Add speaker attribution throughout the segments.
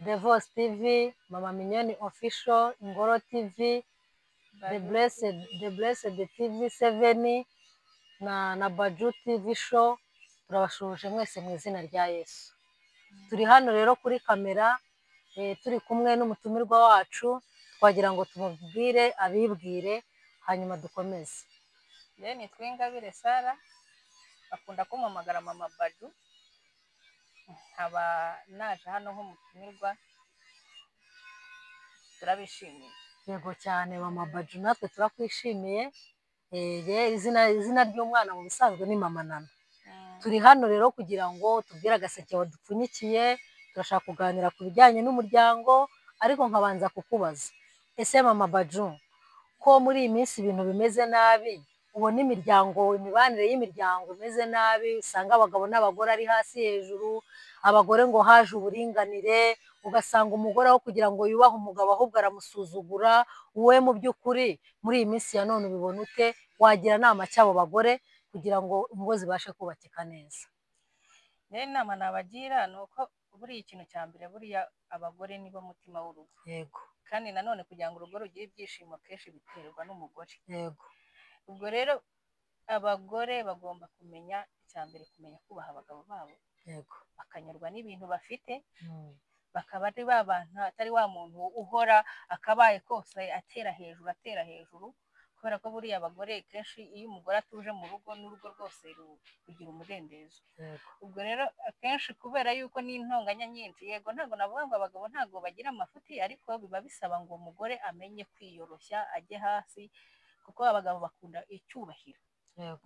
Speaker 1: The Voice TV, Mama Mignone Official, Ingoro TV, The Blessed TV 7 na Baju TV Show. Turabashuje mwese mu izina rya Yesu. Turi hano rero kuri kamera turi kumwe n'umutumirwa wacu, twagira ngo tumubwire abibwire hanyuma dukomeze.
Speaker 2: Ni Twingabire Sara, bakunda kumpamagara Mama Baju. Nkaba naje hano nk'umutumirwa, turabishimiye.
Speaker 1: Yego cyane Mama Baju, natwe turakwishimiye. Izina ry'umwana mu bisanzwe ni Mama Nana. Turi hano rero kugira ngo tubwire agaseke wadupfunyikiye. Turashaka kuganira ku bijyanye n'umuryango, ariko nkabanza kukubaza, ese Mama Baju, ko muri iyi minsi ibintu bimeze nabi, ubona imibanire y'imiryango imeze nabi, usanga abagabo n'abagore ari hasi hejuru, abagore ngo haje uburinganire, ugasanga umugore aho kugira ngo yubahe umugabo ahubwo aramusuzugura. Wowe mu by'ukuri muri iyi minsi ya none ubibona ute? Wagira inama cy'abo bagore kugira ngo ingo zibashe kubakika neza?
Speaker 2: Inama nabagira ni uko buriya ikintu cya mbere, buriya abagore nibo mutima w'urugo.
Speaker 1: Yego.
Speaker 2: Kandi nanone kugira ngo urugo rugire ibyishimo kenshi biterwa n'umugore.
Speaker 1: Yego.
Speaker 2: Ubwo rero abagore bagomba kumenya, icya mbere kumenya kubaha abagabo babo.
Speaker 1: Yego.
Speaker 2: Bakanyurwa n'ibintu bafite, bakaba ari ba bantu, atari wa muntu uhora akabaye kose atera hejuru, kubera ko buriya abagore kenshi iyo umugore atuje mu rugo, n'urugo rwose rugira umudendezo. Ubwo rero akenshi kubera yuko n'intonganya nyinshi, yego ntabwo navuga ngo abagabo ntabwo bagira amafuti, ariko biba bisaba ngo umugore amenye kwiyoroshya, ajye hasi, kuko abagabo bakunda icyubahiro.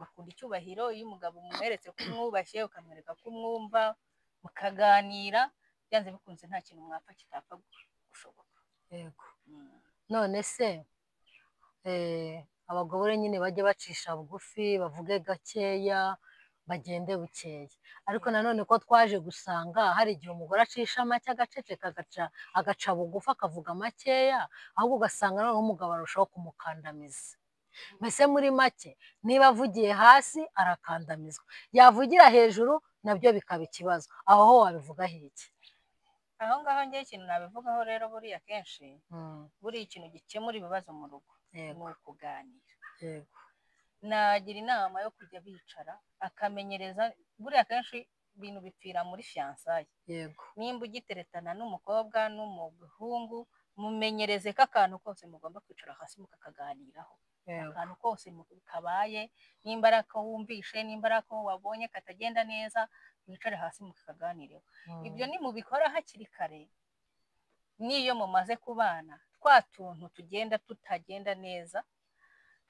Speaker 2: Bakunda icyubahiro. Iyo umugabo umweretse ko umwubashye, ukamwereka ko umwumva, mukaganira, byanze bikunze nta kintu mwapfa kitapfa gushoboka.
Speaker 1: Yego. None se abagore nyine bajye bacisha bugufi, bavuge gakeya, bagende bukeya, ariko nanone ko twaje gusanga hari igihe umugore acisha make agaceceka, agaca bugufi akavuga makeya, ahubwo ugasanga noneho umugabo arushaho kumukandamiza. Mbese muri make, niba avugiye hasi arakandamizwa, yavugira hejuru nabyo bikaba ikibazo. Aho ho wabivugaho iki?
Speaker 2: Aho ngaho ngewe ikintu nabivugaho rero, buriya kenshi buriya ikintu gikemura ibibazo mu rugo ni ukuganira.
Speaker 1: Yego.
Speaker 2: Nagira inama yo kujya bicara akamenyereza. Buriya kenshi ibintu bipfira muri fiyansaye.
Speaker 1: Yego.
Speaker 2: Nimba ugiteretana n'umukobwa n'umuhungu, mumenyereze ko akantu kose mugomba kwicara hasi mukakaganiraho. Akantu kose kabaye, nimba ari ako wumvishe, nimba ari ako wabonye katagenda neza, mwicare hasi mukakaganireho. Ibyo nimubikora hakiri kare, n'iyo mumaze kubana, twa tuntu tugenda tutagenda neza,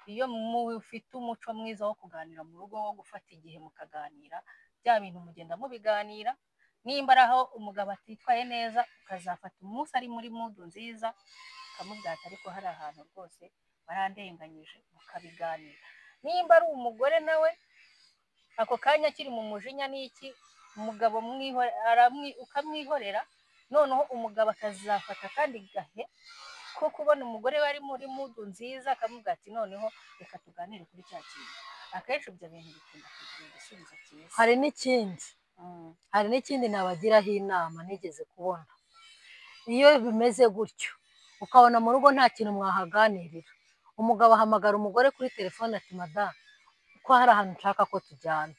Speaker 2: iyo mufite umuco mwiza wo kuganira mu rugo, wo gufata igihe mukaganira, bya bintu mugenda mubiganira. Nimba ari aho umugabo atitwaye neza, ukazafata umunsi ari muri mudu nziza, ukamubwira ati ariko hari ahantu rwose barandenganyije, mukabiganira. Nimba ari umugore nawe, ako kanya kiri mu mujinya n'iki, umugabo ukamwihorera, noneho umugabo akazafata kandi gahe ko kubona umugore wari muri mudu nziza, akamubwira ati noneho reka tuganire kuri cya kintu. Akenshi ibyo bintu bikunda kugira igisubizo cyiza.
Speaker 1: Hari n'ikindi nabagiraho inama nigeze kubona. Iyo bimeze gutyo, ukabona mu rugo nta kintu mwahaganirira, umugabo ahamagara umugore kuri telefone ati madamu, ko hari ahantu nshaka ko tujyana.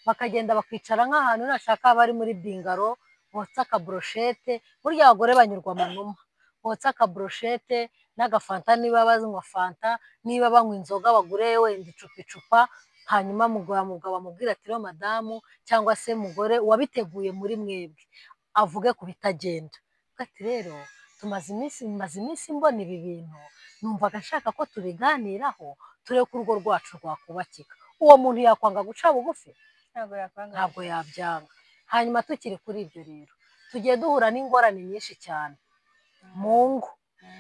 Speaker 1: Bakagenda bakicara nk'ahantu nashaka bari muri bingaro, botsa akaburoshete. Burya abagore banyurwa amanuma, botsa akaburoshete n'agafanta, niba banywa fanta, niba banywa inzoga bagure wenda icupa, hanyuma umugabo amubwira ati rero madamu, cyangwa se mugore wabiteguye muri mwebwe, avuge ku bitagenda. Ati rero maze iminsi mbona ibi bintu, numvaga nshaka ko tubiganiraho, turebe ko urugo rwacu rwakubakika. Uwo muntu yakwanga guca bugufi? Ntabwo yabyanga. Hanyuma tukiri kuri ibyo rero, tugiye duhura n'ingorane nyinshi cyane mu ngo.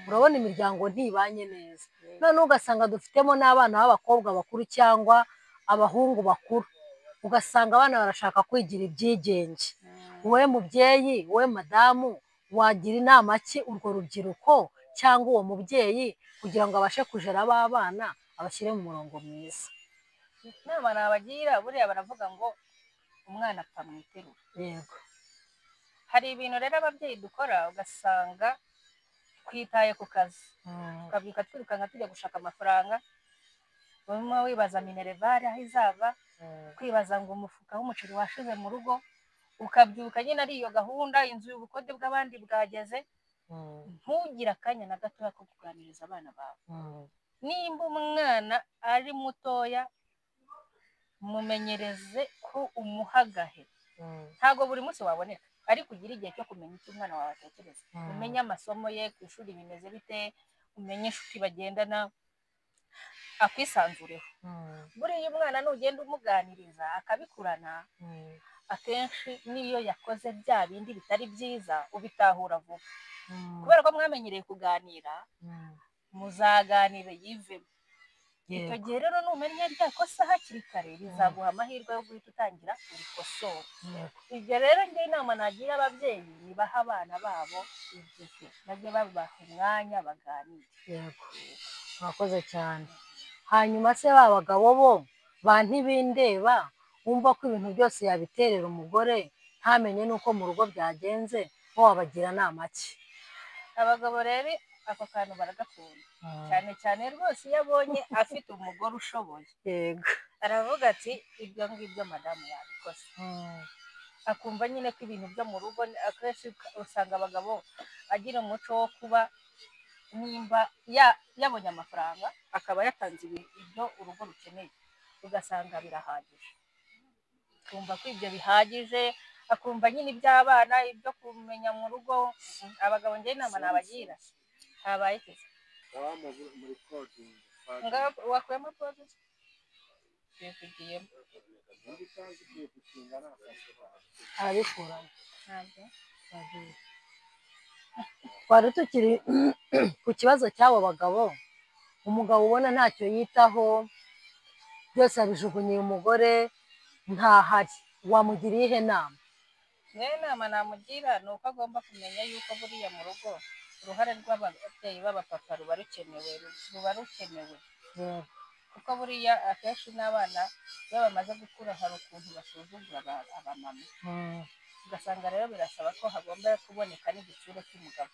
Speaker 1: Urabona imiryango ntibanye neza, noneho ugasanga dufitemo n'abana b'abakobwa bakuru cyangwa abahungu bakuru, ugasanga abana barashaka kwigira ibyigenge. Wowe mubyeyi, wowe madamu, wagira inama ki urwo rubyiruko cyangwa uwo mubyeyi kugira ngo abashe kujera abana, abashyire mu murongo mwiza?
Speaker 2: Inama nabagira, buriya baravuga ngo umwana apfa mu iterura.
Speaker 1: Yego.
Speaker 2: hari ibintu rero ababyeyi dukora ugasanga twitaye ku kazi ukabyuka twirukanka tujya gushaka amafaranga urimo wibaza minerevare aho izava kwibaza ngo umufuka w'umuceri washize mu rugo ukabyuka nyine ari iyo gahunda inzu y'ubukode bw'abandi bwageze ntugire akanya na gatoya ko kuganiriza abana bawe nimba umwana ari mutoya mumenyereze ko umuhagahe ntabwo buri munsi waboneka ariko ugira igihe cyo kumenya icyo umwana wawe atekereza umenye amasomo ye ku ishuri bimeze bite umenye inshuti bagendana akwisanzureho buriya umwana nugenda umuganiriza akabikurana akenshi n'iyo yakoze bya bindi bitari byiza ubitahura vuba kubera ko mwamenyereye kuganira muzaganire yivemo icyo gihe rero numenya rya kosa hakiri kare bizaguha amahirwe yo guhita utangira urikosora ibyo rero njye inama nagira ababyeyi nibaha abana babo igihe bajye babaha umwanya baganire
Speaker 1: yego mwakoze cyane hanyuma se ba bagabo bo ba ntibindeba wumva ko ibintu byose yabiterera umugore ntamenye n'uko mu rugo byagenze bo wabagira nama ki
Speaker 2: abagabo rero ako kantu baragakunda cyane cyane rwose iyo abonye afite umugore ushoboye
Speaker 1: yego
Speaker 2: aravuga ati ibyo ngibyo madamu yabikoze akumva nyine ko ibintu byo mu rugo akenshi usanga abagabo agira umuco wo kuba nimba yabonye amafaranga akaba yatanze ibyo urugo rukeneye ugasanga birahagije akumva ko ibyo bihagije akumva nyine iby'abana ibyo kumenya mu rugo abagabo njye inama nabagira habaye iki wakuyemo kode tuyakugiyemo
Speaker 1: arabikurana twari tukiri ku kibazo cy'abo bagabo umugabo ubona ntacyo yitaho byose yabijugunyiye umugore ntahari wamugiriye ihe nama
Speaker 2: niyo nama namugira ni uko agomba kumenya yuko buriya mu rugo uruhare rw'ababyeyi b'abapapa ruba rukenewe kuko buriya akenshi n'abana iyo bamaze gukura hari ukuntu basuzugura abamama ugasanga rero birasaba ko hagomba kuboneka n'igitsure cy'umugabo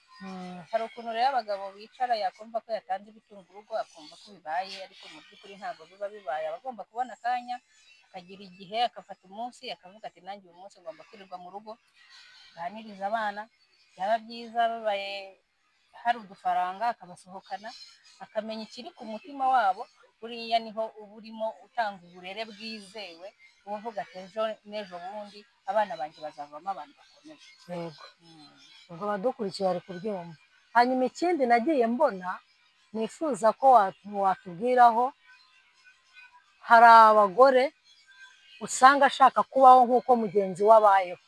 Speaker 2: hari ukuntu rero abagabo bicara yakumva ko yatanze ibitunga urugo akumva ko bibaye ariko mu by'ukuri ntabwo biba bibaye aba agomba kubona akanya akagira igihe akafata umunsi akavuga ati nanjye uyu munsi ngomba kwirirwa mu rugo aganiriza abana byaba byiza babaye hari udufaranga akabasohokana akamenya ikiri ku mutima wabo buriya niho uba urimo utanga uburere bwizewe uvuga ati ejo n'ejo bundi abana banjye bazavamo abantu bakomeye
Speaker 1: yego ubwo abadukurikiye bari kubyumva hanyuma ikindi nagiye mbona nifuza ko watubwiraho hari abagore usanga ashaka kubaho nk'uko mugenzi we abayeho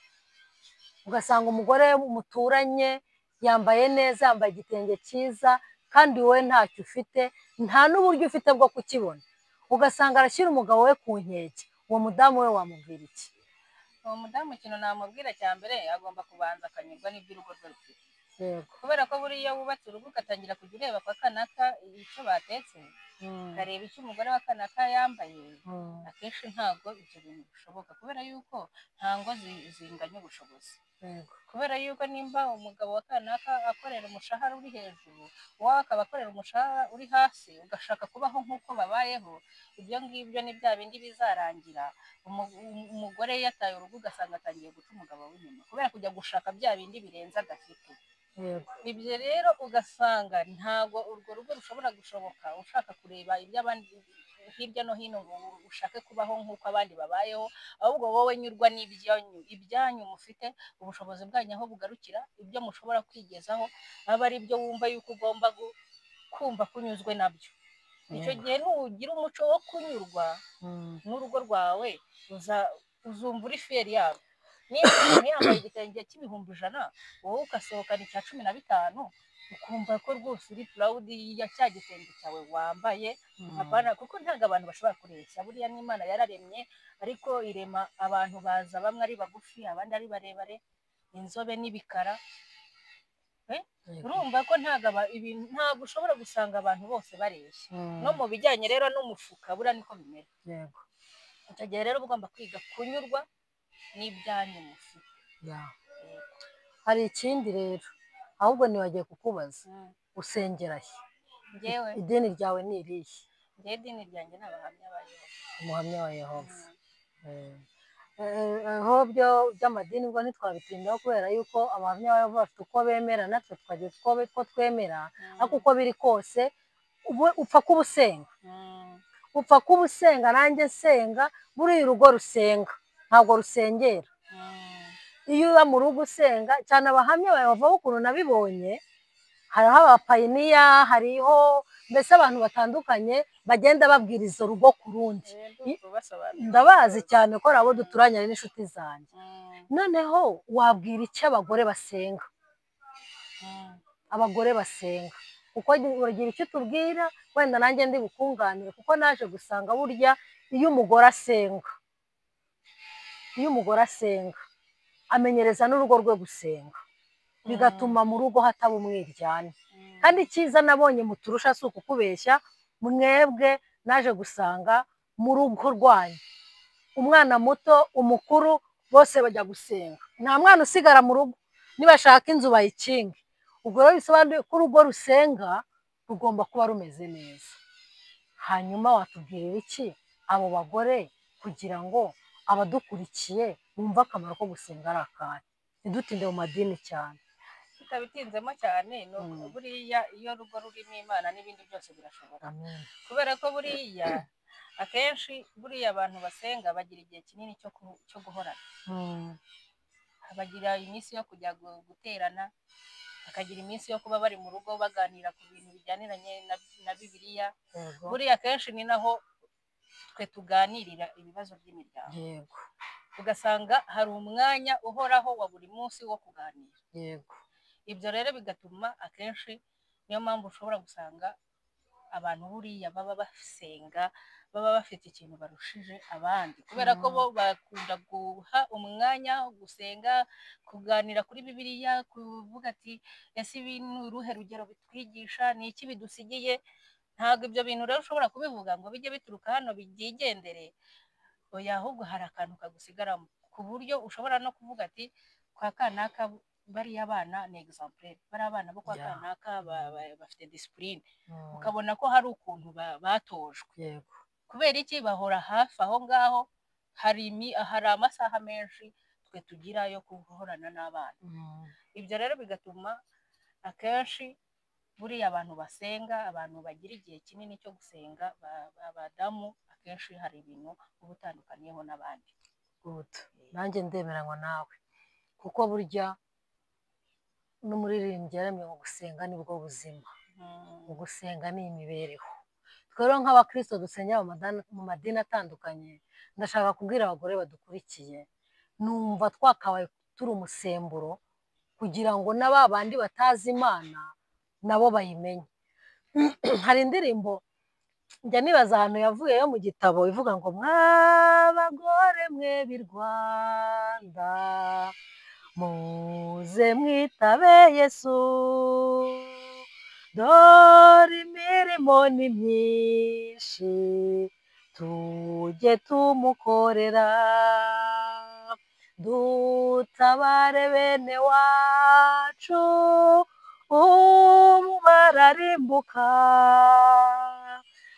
Speaker 1: ugasanga umugore muturanye yambaye neza yambaye igitenge cyiza kandi wowe ntacyo ufite nta n'uburyo ufite bwo kukibona ugasanga arashyira umugabo we ku nkeke uwo mudamu we wamubwira iki
Speaker 2: uwo mudamu ikintu namubwira cya mbere agomba kubanza akanyurwa n'iby'urugo rwe rufite
Speaker 1: yego
Speaker 2: kubera ko buriya wubatse urugo ugatangira kujya ureba kwa kanaka icyo batetse ukareba icyo umugore wa kanaka yambaye akenshi ntabwo ibyo bintu bishoboka kubera yuko nta ngo zinganya ubushobozi kubera yuko nimba umugabo wa kanaka akorera umushahara uri hejuru wowe akaba akorera umushahara uri hasi ugashaka kubaho nk'uko babayeho ibyo ngibyo ni bya bindi bizarangira umugore yataye urugo ugasanga atangiye guca umugabo w'inyuma kubera kujya gushaka bya bindi birenze agafite ibyo rero ugasanga ntabwo urwo rugo rushobora gushoboka ushaka kureba iby'abandi hirya no hino ngo ushake kubaho nk'uko abandi babayeho ahubwo wowe nyurwa ibyanyu mufite ubushobozi bwanyu aho bugarukira ibyo mushobora kwigezaho aba ari byo wumva yuko ugomba kumva kunyuzwe nabyo icyo gihe nugira umuco wo kunyurwa n'urugo rwawe uzumva uri fiyeri yabo niba umuntu yambaye igitenge cy'ibihumbi 100 wowe ugasohokana icya 15 ukumva ko rwose uri proud ya cya gitenge cyawe wambaye apana kuko ntago abantu bashobora kureshya buriya n'Imana yararemye ariko irema abantu baza bamwe ari bagufi abandi ari barebare inzobe n'ibikara urumva ko ntago ushobora gusanga abantu bose bareshya no mu bijyanye rero n'umufuka buriya niko bimera
Speaker 1: yego
Speaker 2: icyo gihe rero ugomba kwiga kunyurwa n'ibyanyu mufite
Speaker 1: hari ikindi rero ahubwo ntiwagiye kukubaza
Speaker 2: Mm.
Speaker 1: usengera he?
Speaker 2: Njyewe
Speaker 1: idini ryawe ni irihe?
Speaker 2: njyewe idini ryanjye ni abahamya ba Yehova.
Speaker 1: Umuhamya wa Yehova.
Speaker 2: Mm.
Speaker 1: Aho by'amadini ubwo ntitwabitindaho kubera yuko abahamya ba Yehova bafite uko bemera natwe twagiye uko twemera, ariko uko biri kose upfa kuba usenga, upfa kuba usenga, nanjye nsenga, buriya urugo rusenga ntabwo rusengera. Iyo uba mu rugo usenga cyane, abahamya ba Yehova ukuntu nabibonye, hariho abapayiniya, hariho mbese abantu batandukanye bagenda babwiriza urugo ku rundi. Ndabazi cyane ko ari abo duturanye, ari n'inshuti zanjye. Noneho wabwira icyo abagore basenga? Abagore basenga kuko uragira icyo tubwira, wenda nanjye ndi bukunganire, kuko naje gusanga burya iyo umugore asenga, iyo umugore asenga amenyereza n'urugo rwe gusenga, bigatuma mu rugo hataba umwiryane. Kandi icyiza nabonye muturusha si ukukubeshya, mwebwe naje gusanga mu rugo rwanyu umwana muto, umukuru, bose bajya gusenga, nta mwana usigara mu rugo, nibashaka inzu bayikinge. Ubwo rero bisobanuye ko urugo rusenga rugomba kuba rumeze neza. Hanyuma watubwirira iki abo bagore kugira ngo abadukurikiye bumve akamaro ko gusenga ari akahe? Ntidutinde mu madini cyane.
Speaker 2: tutabitinzemo cyane, buriya iyo urugo rurimo Imana n'ibindi byose birashoboka. Kubera ko buriya akenshi buriya abantu basenga bagira igihe kinini cyo guhorana. Bagira iminsi yo kujya guterana, bakagira iminsi yo kuba bari mu rugo baganira ku bintu bijyaniranye na Bibiliya. Buriya akenshi ni naho twe tuganirira ibibazo by'imiryango. Yego. Ugasanga hari umwanya uhoraho wa buri munsi wo kuganira. Yego. Ibyo rero bigatuma akenshi, niyo mpamvu ushobora gusanga abantu buriya baba basenga, baba bafite ikintu barushije abandi, kubera ko bo bakunda guha umwanya gusenga, kuganira kuri Bibiliya, kuvuga ati ese ibintu uruhe rugero bitwigisha, ni iki bidusigiye. Ntabwo ibyo bintu rero ushobora kubivuga ngo bijye bituruka hano byigendere, oya, ahubwo hari akantu kagusigaramo, ku buryo ushobora no kuvuga ati kwa kanaka bariya abana ni example, bari abana bo kwa kanaka bafite discipline, ukabona ko hari ukuntu batojwe. Yego. Kubera iki? Bahora hafi aho ngaho, hari amasaha menshi twe tugira yo guhorana n'abana. Ibyo rero bigatuma akenshi buriya abantu basenga, abantu bagira igihe kinini cyo gusenga, abadamu akenshi hari ibintu uba utandukaniyeho n'abandi. Nanjye ndemeranywa nawe, kuko burya n'umuririmbyi yaremye ngo gusenga nibwo buzima, gusenga ni imibereho. Rero nk'abakristo dusengera mu madini atandukanye, ndashaka kubwira abagore badukurikiye, numva twakabaye turi umusemburo kugira ngo n'aba bandi batazi Imana nabo bayimenye. Hari indirimbo njya nibaza ahantu yavuye yo mu gitabo ivuga ngo mw'abagore mwe b'i Rwanda muze mwitabe Yesu, dore imirimo ni myinshi tujye tumukorera, dutabare bene wacu ubu bararimbuka,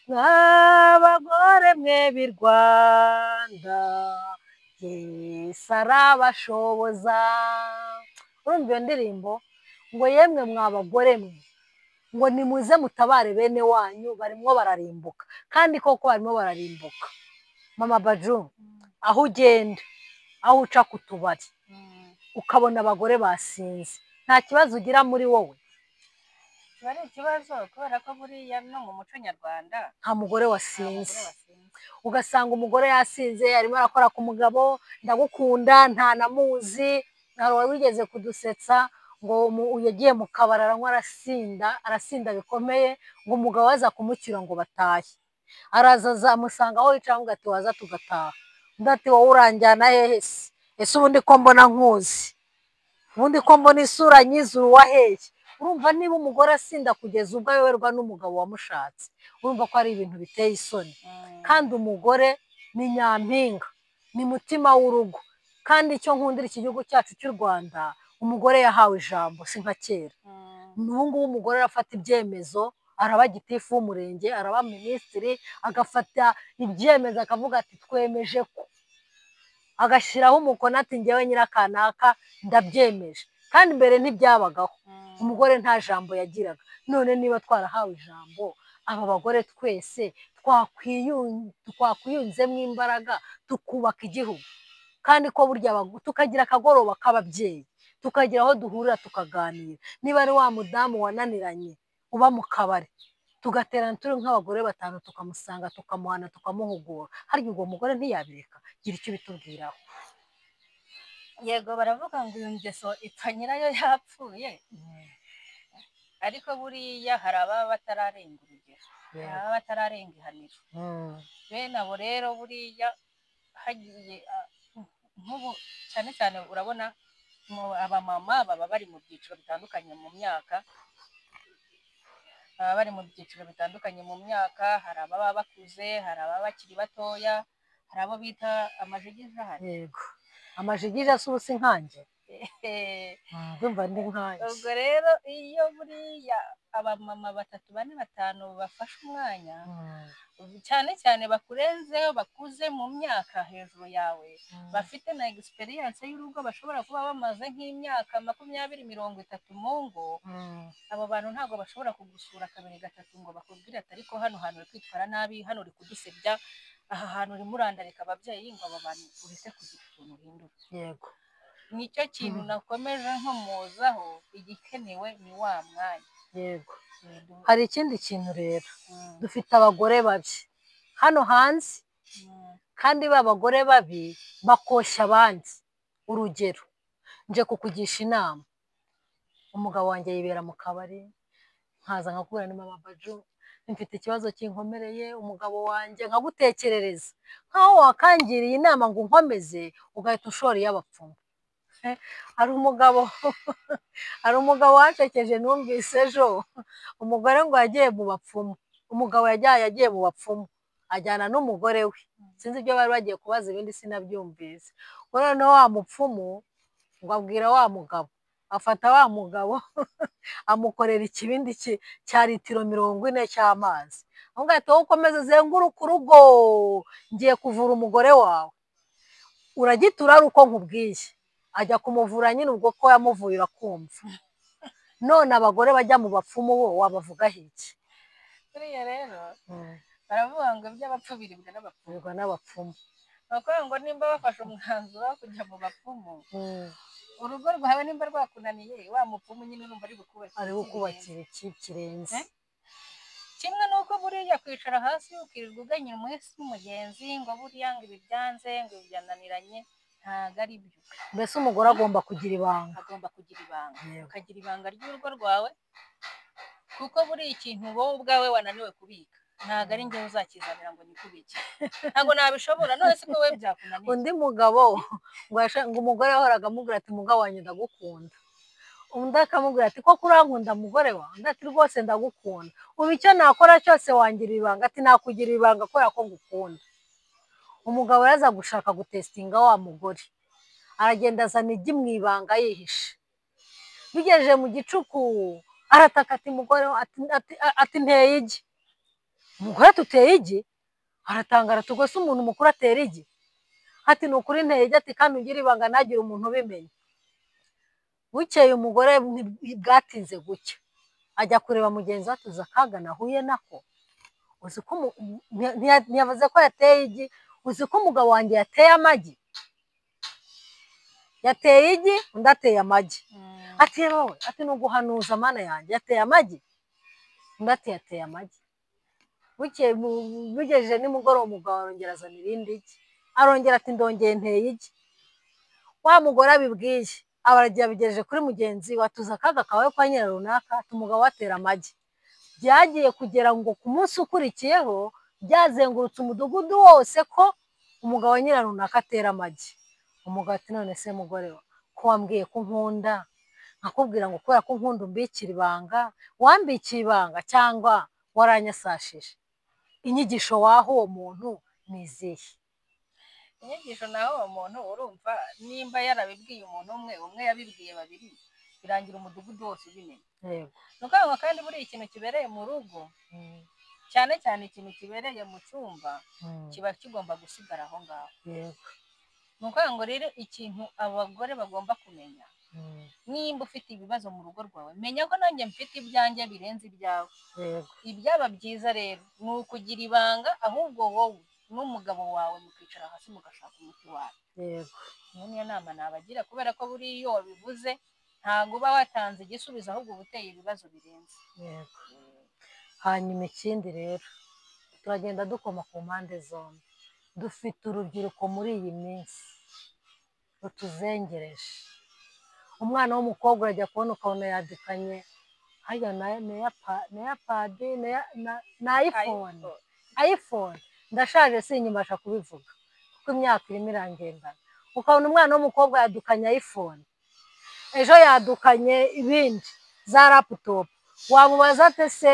Speaker 2: mw'abagore mwe b'i Rwanda Yesu arabashoboza. Urumva iyo ndirimbo ngo yemwe mw'abagore mwe, ngo nimuze mutabare bene wanyu barimo bararimbuka. Kandi koko barimo bararimbuka. Mama Baju, aho ugenda, aho uca ku tubari ukabona abagore basinze, nta kibazo ugira muri wowe? Kiba ari ikibazo, kubera ko buriya no mu muco nyarwanda
Speaker 1: nta mugore wasinze. Ugasanga umugore yasinze arimo arakora ku mugabo, ndagukunda, ntanamuzi. Hari wigeze kudusetsa ngo yagiye mu kabari aranywa, arasinda bikomeye, ngo umugabo aza kumucyura ngo batahe, araza amusanga aho yicaye ngo ati waza tugataha. Undi ati wowe uranjyana hehe se? Ese ubundi ko mbona nkuzi, ubundi ko mbona isura nyizuru wa hehe? Urumva niba umugore asinda kugeza ubwo ayoberwa n'umugabo wamushatse, urumva ko ari ibintu biteye isoni. Kandi umugore ni nyampinga, ni mutima w'urugo. Kandi icyo nkundira iki gihugu cyacu cy'u Rwanda, umugore yahawe ijambo si nka kera. N'ubu ngubu umugore arafata ibyemezo, araba gitifu w'umurenge, araba minisitiri, agafata ibyemezo akavuga ati twemeje ko, agashyiraho umukono ati ngewe nyirakanaka ndabyemeje. Kandi mbere ntibyabagaho, umugore nta jambo yagiraga. None niba twarahawe ijambo, aba bagore twese twakwiyunzemo imbaraga tukubaka igihugu. Kandi ko burya tukagira akagoroba k'ababyeyi, tukagira aho duhurira tukaganira. Niba ari wa mudamu wananiranye uba mu kabari, tugaterana turi nk'abagore 5 tukamusanga tukamuhana tukamuhugura, harya ubwo mugore ntiyabireka? Gira icyo bitubwiraho.
Speaker 2: Yego baravuga ngo iyo ngeso ipfa nyirayo yapfuye, ariko buriya hari ababa batararenga urugero, hari ababa batararenga ihaniro. Bene abo rero buriya hagiye nk'ubu cyane cyane urabona abamama baba bari mu byiciro bitandukanye mu myaka, hari ababa bakuze, hari ababa bakiri batoya, hari abo bita amajigija.
Speaker 1: Yego, amajigija si ubusa inkange. Ndumva ndi nkange.
Speaker 2: Ubwo rero iyo buriya abamama 3, 4, 5 bafashe umwanya, cyane cyane bakurenzeho, bakuze mu myaka hejuru yawe, bafite na experience y'urugo, bashobora kuba bamaze nk'imyaka 20, 30 mu ngo, abo bantu ntabwo bashobora kugusura 2, 3 ngo bakubwire ati ariko hano hantu uri kwitwara nabi, hano uri kudusebya, aha hantu uri murandarika ababyeyi, ngo aba bantu uretse kugira utuntu uhindura.
Speaker 1: Yego,
Speaker 2: nicyo kintu nakomeje nkomozaho, igikenewe ni wa mwanya.
Speaker 1: yego. Hari ikindi kintu rero, dufite abagore babi hano hanze, kandi ba bagore babi bakoshya abandi. Urugero, nje kukugisha inama, umugabo wanjye yibera mu kabari, nkaza nkakubwira ni mama Baju, mfite ikibazo kinkomereye, umugabo wanjye nkagutekerereza nkaho wakangiriye inama ngo unkomeze, ugahita ushora iy'abapfumu. Hari umugabo wancekeje numvise ejo, umugore ngo yagiye mu bapfumu, umugabo yagiye mu bapfumu ajyana n'umugore we, sinzi ibyo bari bagiye kubaza, ibindi sinabyumvise. Noneho wa mupfumu ngo abwira wa mugabo, afata wa mugabo amukorera ikibindi cya litiro 40 cy'amazi, avuga ati wowe ukomeze uzenguruka urugo, ngiye kuvura umugore wawe, uragitura ari uko nkubwiye. Ajya kumuvura nyine, ubwo ko yamuvuye urakumva. None abagore bajya mu bapfumu bo wabavugaho iki?
Speaker 2: Buriya rero baravuga ngo iby'abapfu biribwa
Speaker 1: n'abapfumu.
Speaker 2: Bavuga ngo nimba bafashe umwanzuro wo kujya mu bapfumu, urugo rwawe nimba rwakunaniye, wa mupfumu nyine numva ari
Speaker 1: gukubakira ikirenze.
Speaker 2: Kimwe nuko buriya kwicara hasi ukirirwa uganyira umwese w'umugenzi ngo buriya ngo ibi byanze, ngo ibi byananiranye, ntabwo ari byo.
Speaker 1: Mbese umugore agomba kugira ibanga.
Speaker 2: Ukagira ibanga ry'urugo rwawe, kuko buriya ikintu wowe ubwawe wananiwe kubika, ntabwo ari njyewe uzakizanira ngo nikubike, ntabwo nabishobora. None se ko wowe byakunaniye.
Speaker 1: Undi mugabo ngo umugore yahoraga amubwira ati mugabo wanjye ndagukunda, undi akamubwira ati koko urankunda mugore wawe? Undi ati rwose ndagukunda, ubu icyo nakora cyose wangira ibanga? Ati nakugira ibanga kubera ko ngukunda. Umugabo yaza gushaka gutestinga wa mugore, aragenda azana igi mu ibanga yihishe. Bigejeje mu gicuku arataka ati mugore ati nteye igi. Umugore tuteye igi? Aratangara, tugwe se umuntu mukuru atera igi? Ati ni ukuri nteye igi, ati kandi ugira ibanga ntagire umuntu ubimenya. Bukeye umugore bwatinze gucya, ajya kureba mugenzi we, atuza akaga nahuye nako. Uzi ko ntiyavuze ko yateye igi, uzi ko umugabo wanjye yateye amagi? Yateye igi, undi ateye amagi. Ati wowe, ati ni uguhanuza mana yanjye, yateye amagi? Undi ati yateye amagi. Bukeye bigejeje nimugoroba umugabo arongera azana irindi igi, arongera ati ndongeye nteye igi. Wa mugore abibwiye, abaragiye abigejeje kuri mugenzi we, atuza akaga kawe kwa nyira runaka, ati umugabo atera amagi. Byagiye kugera ngo ku munsi ukurikiyeho byazengurutse umudugudu wose ko umugabo wa nyira runaka atera amagi. Umugabo ati none se mugore we, ko wambwiye ko nkunda, nkakubwira ngo kubera ko nkunda umbikira ibanga, wambikiye ibanga cyangwa waranyasashije? Inyigisho waha uwo muntu ni izihe?
Speaker 2: inyigisho naho uwo muntu urumva nimba yarabibwiye umuntu umwe yabibwiye babiri birangira umudugudu wose ubimenya.
Speaker 1: yego
Speaker 2: ni ukuvuga ngo kandi buriya ikintu kibereye mu rugo cyane cyane ikintu kibereye mu cyumba kiba kigomba gusigara aho ngaho.
Speaker 1: yego
Speaker 2: ni ukuvuga ngo rero ikintu abagore bagomba kumenya, nimba ufite ibibazo mu rugo rwawe menya ko nanjye mfite ibyanjye birenze ibyawe.
Speaker 1: yego
Speaker 2: ibyaba byiza rero ni ukugira ibanga, ahubwo wowe n'umugabo wawe mukicara hasi mugashaka umuti wawe.
Speaker 1: yego
Speaker 2: iyo niyo nama nabagira, kubera ko buriya iyo wabivuze ntabwo uba watanze igisubizo, ahubwo uba uteye ibibazo birenze.
Speaker 1: yego hanyuma ikindi rero turagenda dukoma ku mpande zombi. Dufite urubyiruko muri iyi minsi rutuzengereje. Umwana w'umukobwa urajya kubona ukabona yadukanye haya na padi na iphone. Ndashaje sinyibasha kubivuga kuko imyaka irimo irangendana. Ukabona umwana w'umukobwa yadukanye iphone, ejo yadukanye ibindi za laptop. Wamubaza ate se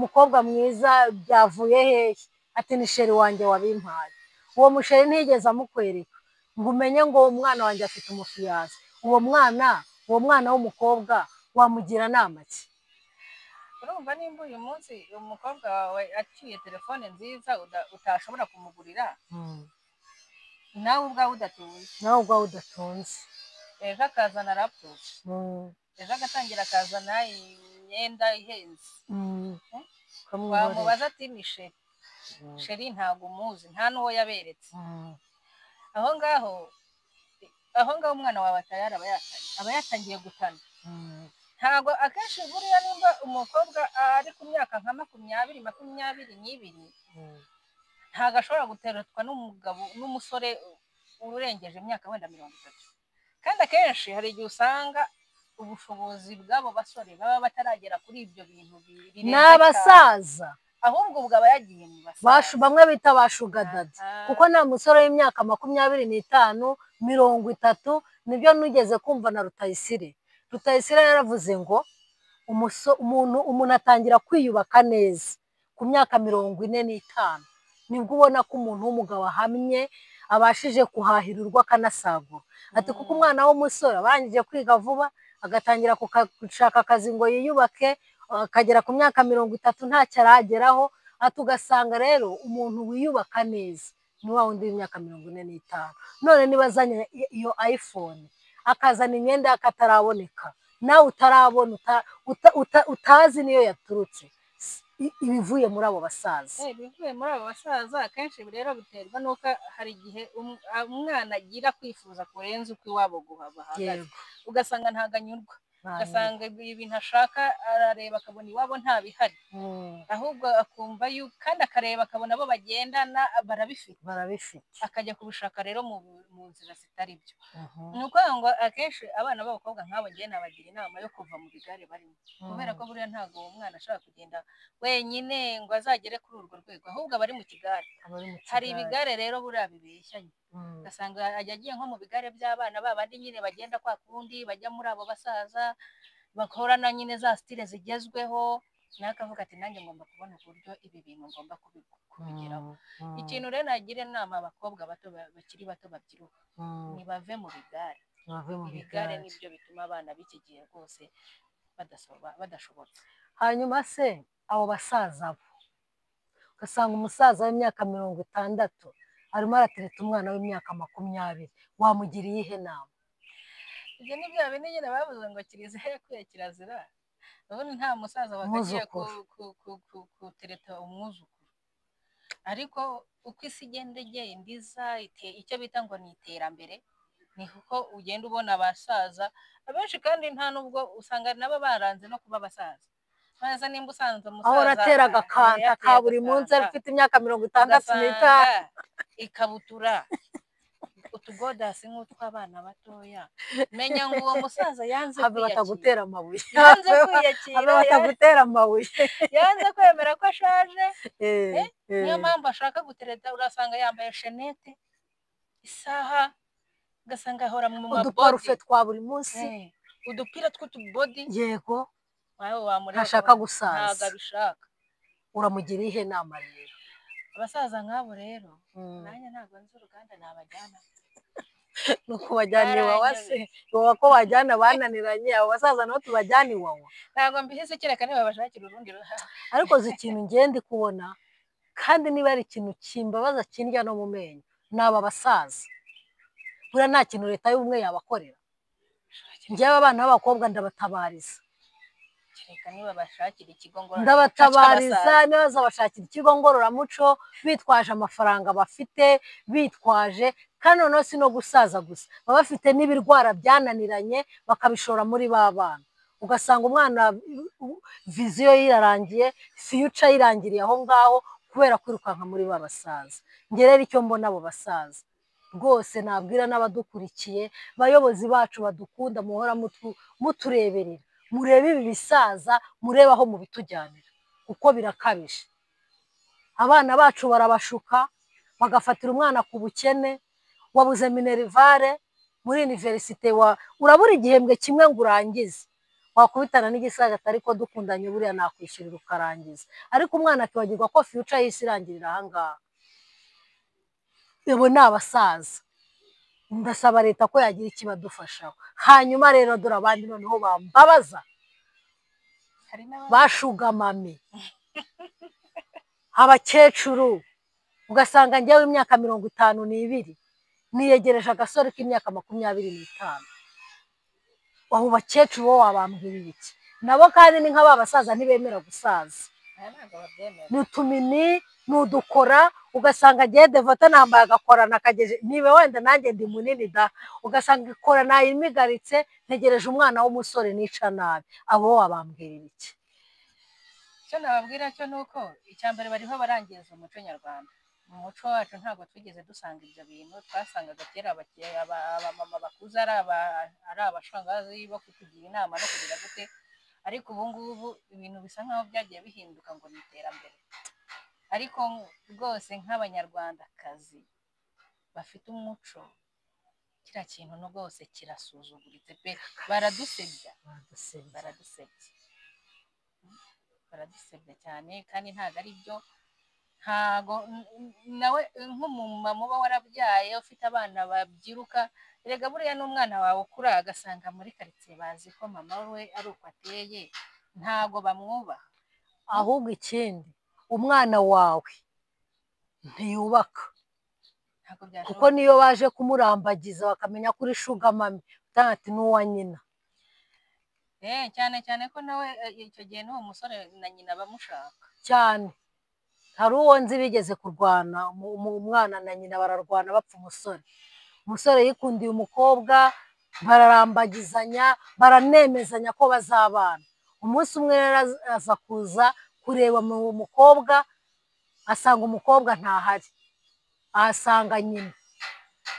Speaker 1: mukobwa mwiza byavuye hehe? Ati ni sheri wanjye wabimpaye. Uwo musheri ntiyigeze amukwereka ngo umenye ngo umwana wanjye afite umufiyazi. uwo mwana w'umukobwa wamugira nama ki?
Speaker 2: urumva nimba uyu munsi umukobwa wawe aciye telefone nziza utashobora kumugurira, nawe ubwawe udatunze, ejo akazana laptop, ejo agatangira akazana imyenda ihenze, wamubaza ati ni sheri ntabwo umuzi, nta n'uwo yaberetse. aho ngaho umwana wawe aba yatangiye gutana. ntabwo akenshi buriya nimba umukobwa ari ku myaka nka 22 ntabwo ashobora guteretswa n'umusore urengeje imyaka wenda 30. kandi akenshi hari igihe usanga ubushobozi bw'abo basore baba bataragera kuri ibyo bintu birenze
Speaker 1: n'abasaza,
Speaker 2: ahubwo ubwo aba yagiye mu basaza
Speaker 1: bamwe bita ba sugar daddy. kuko nta musore w'imyaka 25 30 nibyo nugeze kumva na Rutayisire yaravuze ngo umuntu atangira kwiyubaka neza ku myaka 45. nibwo ubona ko umuntu w'umugabo ahamye abashije kuhahira urwo akanasagura. Ati kuko umwana w'umusore abangije kwiga vuba agatangira gushaka akazi ngo yiyubake, akagera ku myaka 30 ntacyo arageraho. Ati ugasanga rero umuntu wiyubaka neza ni wa wundi w'imyaka 45. none niba azanye iyo iphone akazana imyenda y'akataraboneka, nawe utarabona utazi niyo yaturutse, ibivuye muri abo basaza.
Speaker 2: bivuye muri abo basaza akenshi rero biterwa nuko hari igihe umwana agira kwifuza kurenza uko iwabo bahagaze, ugasanga ntabwo anyurwa, ugasanga ibintu ashaka arareba akabona iwabo nta bihari, ahubwo akumva kandi akareba akabona abo bagendana barabifite, akajya kubishaka rero mu nzira zitari byo. ni ukuvuga ngo akenshi abana b'abakobwa nk'abo ngiye nabagira inama yo kuva mu bigare barimo, kubera ko buriya ntabwo uwo mwana ashaka kugenda wenyine ngo azagere kuri urwo rwego, ahubwo aba ari mu kigare. hari ibigare rero buriya bibeshyanye, ugasanga agiye nko mu bigare by'abana babandi nyine bagenda kwa kundi bajya muri abo basaza bakorana nyine za style zigezweho, nawe akavuga ati nanjye ngomba kubona uburyo ibi bintu ngomba kubigeraho. ikintu rero nagira inama abakobwa bakiri bato babyiruka, nibave mu bigare. ibigare nibyo bituma abana b'iki gihe rwose badashobotse.
Speaker 1: hanyuma se abo basaza bo ugasanga umusaza w'imyaka 60 arimo aratereta umwana w'imyaka 20, wamugira iyihe nama?
Speaker 2: ibyo ni bya bindi nyine bavuze ngo kiliziya yakuye kirazira. ubundi nta musaza wakagiye gutereta umwuzukuru, ariko uko isi igenda igenda iza icyo bita ngo ni iterambere, ni kuko ugenda ubona abasaza abenshi, kandi nta nubwo usanga nabo baranze no kuba abasaza. maze nimba usanze umusaza
Speaker 1: aho ratera agakanta ka buri munsi afite imyaka 65,
Speaker 2: ikabutura utugodasi nk'utw'abana batoya, menya ngo uwo musaza yanze
Speaker 1: batagutera amabuye,
Speaker 2: yanze kwemera ko ashaje. niyo mpamvu ashaka gutereta, urasanga yambaye shenete, isaha, ugasanga ahora mu mabodi,
Speaker 1: uduparufe twa buri munsi,
Speaker 2: udupira tw'utubodi.
Speaker 1: yego
Speaker 2: wawe wamureba
Speaker 1: ntashaka gusaza,
Speaker 2: ntabwo abishaka.
Speaker 1: uramugira ihe nama rero?
Speaker 2: abasaza nk'abo rero nanjye ntabwo nzi uruganda nabajyana
Speaker 1: nuko bajyana iwawa se iwawa ko bajyana bananiranye abo basaza nabo tubajyana iwawa
Speaker 2: ntabwo mbihise kereka niba bashakira urundi
Speaker 1: ariko uzi ikintu ngenda kubona kandi niba ari ikintu kimbabaza kindya no mu menyo ni aba basaza buriya nta kintu leta y'ubumwe yabakorera njyewe abana b'abakobwa ndabatabariza
Speaker 2: kereka niba bashakira ikigo ngororamuco
Speaker 1: ndabatabariza niba zabashakira ikigo ngororamuco bitwaje amafaranga bafite bitwaje kandi noneho si no gusaza gusa baba bafite n'ibirwara byananiranye bakabishora muri ba bana ugasanga umwana viziyo yirarangiye fiyuca yirangiriye aho ngaho kubera kwirukanka muri ba basaza njye rero icyo mbona abo basaza rwose nabwira n'abadukurikiye bayobozi bacu badukunda muhora mutureberera murebe ibi bisaza murebe aho mubitujyanira kuko birakabije abana bacu barabashuka bagafatira umwana ku bukene wabuze minerivare muri universite urabura igihembwe kimwe ngo urangize wakubitana n'igisaza ariko dukundanye buriya nakwishyurira ukarangiza ariko umwana akibagirwa ko future y'isi irangirira ahangaha abo ni abasaza ndasaba leta ko yagira ikibadufashaho hanyuma rero dore abandi noneho bambabaza bashugamame abakecuru ugasanga njyewe imyaka 52 niyegereje agasore k'imyaka 25 abo bakecuru bo wabambwira iki nabo kandi ni nk'aba basaza ntibemera gusaza nutumini nudukora ugasanga agiye devota nambaye agakora nakageje nibe wenda nanjye ndi munini da ugasanga ikora nayimigaritse ntegereje umwana w'umusore nica nabi abo wabambwira iki
Speaker 2: cyo nababwira cyo nuko icyambere bariho barangiza umuco nyarwanda mu muco wacu ntabwo twigeze dusanga ibyo bintu twasangaga kera abamama bakuze ari abashangazi bo kutugira inama no kugira gute ariko ubu ngubu ibintu bisa nkaho byagiye bihinduka ngo ni iterambere ariko rwose nk'abanyarwandakazi bafite umuco kiriya kintu no rwose kirasuzuguritse pe baradusebya cyane kandi ntabwo ari byo ntago nawe nk'umumama uba warabyaye ufite abana babyiruka erega buriya n'umwana wawe ukura agasanga muri karitsiye bazi ko mama we ari uko ateye ntago bamwubaha
Speaker 1: ahubwo ikindi umwana wawe ntiyubaka kuko niyo baje kumurambagiza bakamenya kuri shugamami ati n'uwa nyina
Speaker 2: cyane cyane ko nawe icyo gihe n'uwo musore na nyina bamushaka
Speaker 1: cyane hari uwo nzi bigeze kurwana umwana na nyina bararwana bapfa umusore yikundiye umukobwa bararambagizanya baranemezanya ko bazabana umunsi umwe aza kuza kureba mu mukobwa asanga umukobwa ntahari ahasanga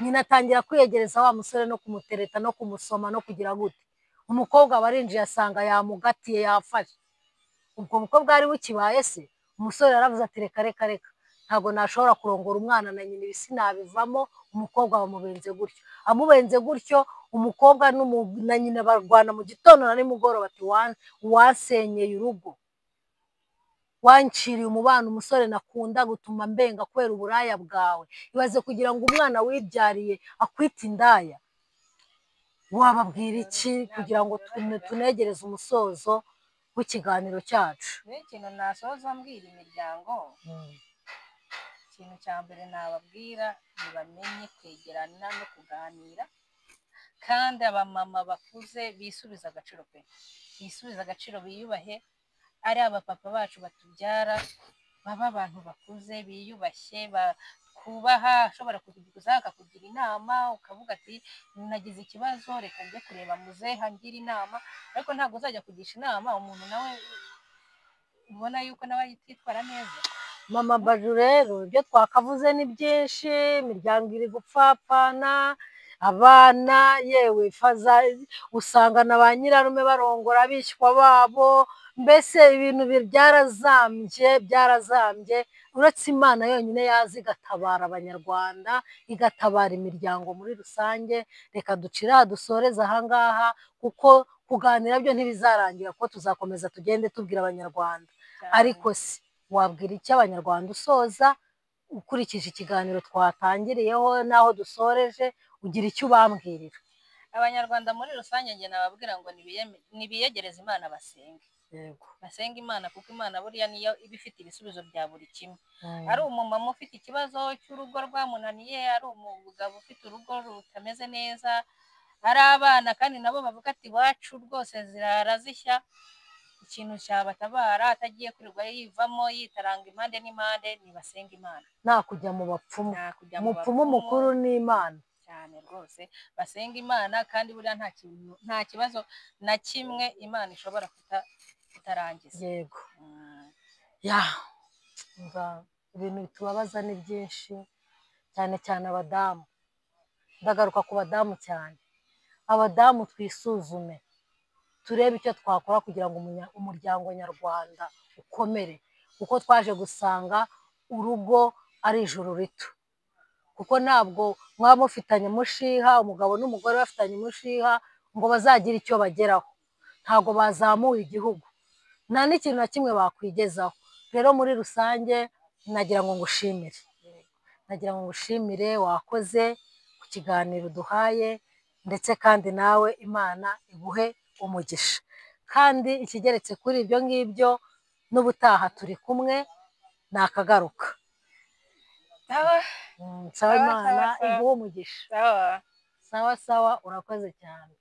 Speaker 1: nyina atangira kwiyegereza wa musore no kumutereta no kumusoma no kugira gute umukobwa barinjiye asanga yamugatiye yafashe ubwo mukobwa ari bukibaye se umusore yaravuze ati reka ntabwo nashobora kurongora umwana na nyina ibisi nabivamo umukobwa bamubenze gutyo amubenze gutyo umukobwa na nyina barwana mu gitondo na nimugoroba ati wasenyeye urugo wanciriye umubano umusore nakunda gutuma mbenga kubera uburaya bwawe ibaze kugira ngo umwana wibyariye akwite indaya wababwira iki kugira ngo tunegereze umusozo w'ikiganiro cyacu
Speaker 2: ikintu nasoza mbwira imiryango ikintu cya mbere nababwira ntibamenye kwegerana no kuganira kandi abamama bakuze bisubiza agaciro pe bisubiza agaciro biyubahe ari abapapa bacu batubyara baba abantu bakuze biyubashye kubaha ashobora kukuguza akakugira inama ukavuga ati nagize ikibazo reka njye kureba muzehe ngira inama ariko ntabwo uzajya kugisha inama umuntu nawe ubona yuko nawe yitwara neza
Speaker 1: mama Baju rero ibyo twakavuze ni byinshi imiryango iri gupfapfana abana yewe usanga na ba nyirarume barongora abishywa babo mbese ibintu byarazambye uretse Imana yonyine yazi igatabara abanyarwanda igatabara imiryango muri rusange reka ducire dusoreze ahangaha kuko kuganira byo ntibizarangira ko tuzakomeza tugende tubwira abanyarwanda ariko si wabwira iki abanyarwanda usoza ukurikije ikiganiro twatangiriyeho n'aho dusoreje ugira icyo ubambwirira.
Speaker 2: Abanyarwanda muri rusange njye nababwira ngo nibiyegereze Imana basenge.
Speaker 1: Yego.
Speaker 2: Basenga Imana kuko Imana buriya niyo iba ifite ibisubizo bya buri kimwe. Ari umumama ufite ikibazo cy'urugo rwamunaniye, ari umugabo ufite urugo rutameze neza, ari abana kandi nabo bavuga ati iwacu rwose zirara zishya, ikintu cyabatabara atagiye kwirirwa yivamo yitaranga impande n'impande, nibasenga Imana.
Speaker 1: Nta kujya mu bapfumu. Umupfumu mukuru ni Imana.
Speaker 2: Cyane rwose basenga Imana kandi buriya nta kibazo na kimwe Imana ishobora kutarangiza.
Speaker 1: Yego. Ya ibintu bitubabaza ni byinshi, cyane cyane abadamu. Ndagaruka ku badamu cyane. Abadamu twisuzume, turebe icyo twakora kugira ngo umuryango nyarwanda ukomere, kuko twaje gusanga urugo ari ijuru rito. Kuko ntabwo mwaba mufitanye umushiha, umugabo n'umugore bafitanye umushiha ngo bazagire icyo bageraho, ntabwo bazamuye igihugu, nta n'ikintu na kimwe bakwigezaho. Rero muri rusange nagira ngo ngushimire, wakoze ku kiganiro duhaye, ndetse kandi nawe Imana iguhe umugisha. Kandi ikigeretse kuri ibyo ngibyo, n'ubutaha turi kumwe nakagaruka. Sawa, Imana iguhe umugisha. Sawa, urakoze cyane.